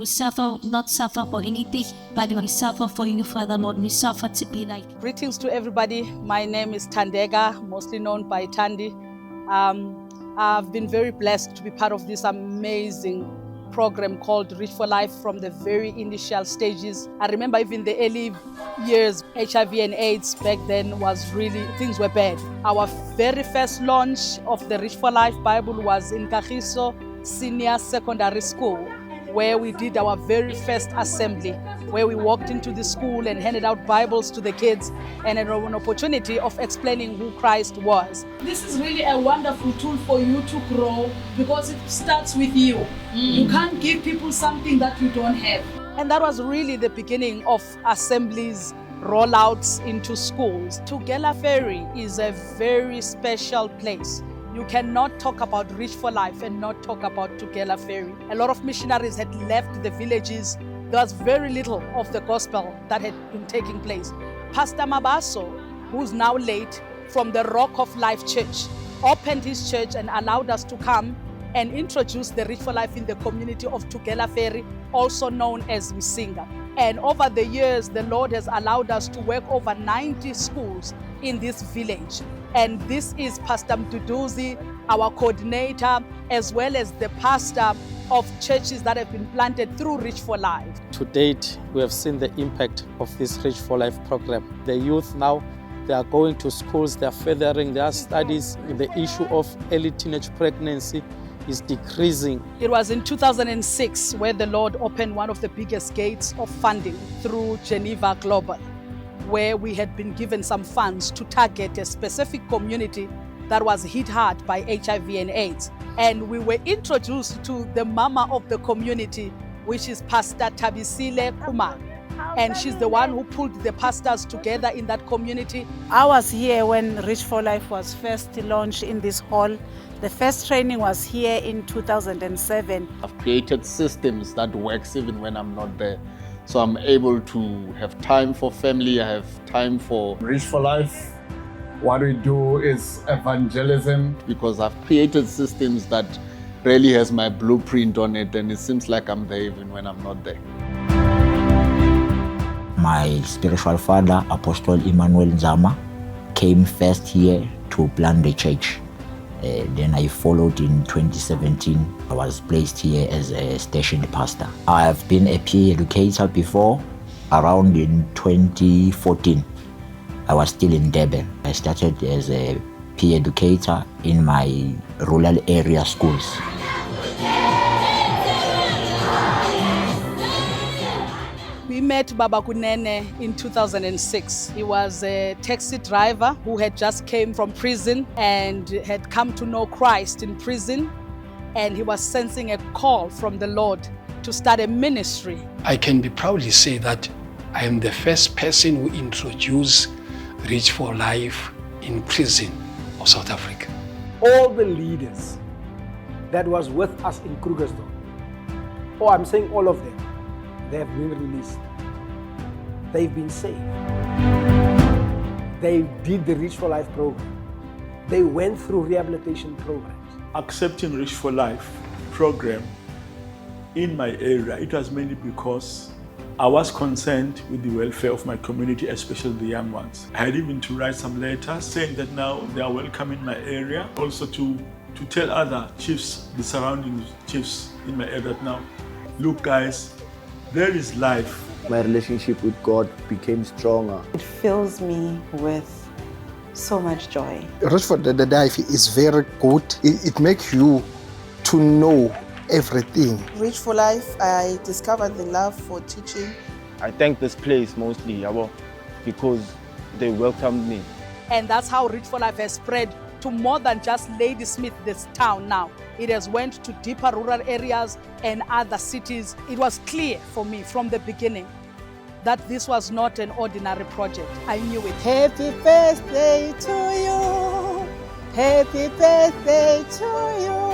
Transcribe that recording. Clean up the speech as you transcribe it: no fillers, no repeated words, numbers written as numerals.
We suffer, not suffer for anything, but we suffer for you, Father Lord. We suffer to be like. Greetings to everybody. My name is Thandeka, mostly known by Thandi. I've been very blessed to be part of this amazing program called Reach for Life from the very initial stages. I remember even the early years, HIV and AIDS back then was really, things were bad. Our very first launch of the Reach for Life Bible was in Kagiso Senior Secondary School, where we did our very first assembly, where we walked into the school and handed out Bibles to the kids and had an opportunity of explaining who Christ was. This is really a wonderful tool for you to grow because it starts with you. You can't give people something that you don't have. And that was really the beginning of assemblies, rollouts into schools. Tugela Ferry is a very special place. You cannot talk about Reach for Life and not talk about Tugela Ferry. A lot of missionaries had left the villages. There was very little of the gospel that had been taking place. Pastor Mabaso, who's now late, from the Rock of Life Church, opened his church and allowed us to come and introduce the Reach for Life in the community of Tugela Ferry, also known as Msinga. And over the years, the Lord has allowed us to work over 90 schools in this village. And this is Pastor Mduduzi, our coordinator, as well as the pastor of churches that have been planted through Reach for Life. To date, we have seen the impact of this Reach for Life program. The youth now, they are going to schools, they are furthering their studies. The issue of early teenage pregnancy is decreasing. It was in 2006 where the Lord opened one of the biggest gates of funding through Geneva Global, where we had been given some funds to target a specific community that was hit hard by HIV and AIDS. And we were introduced to the mama of the community, which is Pastor Tabisile Kumar. And she's the one who pulled the pastors together in that community. I was here when Reach for Life was first launched in this hall. The first training was here in 2007. I've created systems that works even when I'm not there. So I'm able to have time for family, I have time for Reach for Life. What we do is evangelism. Because I've created systems that really has my blueprint on it, and it seems like I'm there even when I'm not there. My spiritual father, Apostle Emmanuel Nzama, came first here to plant the church. Then I followed in 2017. I was placed here as a station pastor. I have been a PA educator before, around in 2014. I was still in Durban. I started as a PA educator in my rural area schools. We met Baba Kunene in 2006. He was a taxi driver who had just came from prison and had come to know Christ in prison. And he was sensing a call from the Lord to start a ministry. I can be proudly say that I am the first person who introduced Reach for Life in prison of South Africa. All the leaders that was with us in Krugersdorp, I'm saying all of them, they have been released. They've been saved. They did the Reach for Life program. They went through rehabilitation programs. Accepting Reach for Life program in my area, it was mainly because I was concerned with the welfare of my community, especially the young ones. I had even to write some letters saying that now they are welcome in my area. Also to tell other chiefs, the surrounding chiefs in my area that now, look guys, there is life. My relationship with God became stronger. It fills me with so much joy. Reach for the Life is very good. It makes you to know everything. Reach for Life, I discovered the love for teaching. I thank this place mostly because they welcomed me. And that's how Reach for Life has spread to more than just Ladysmith, this town now. It has went to deeper rural areas and other cities. It was clear for me from the beginning that this was not an ordinary project. I knew it. Happy birthday to you. Happy birthday to you.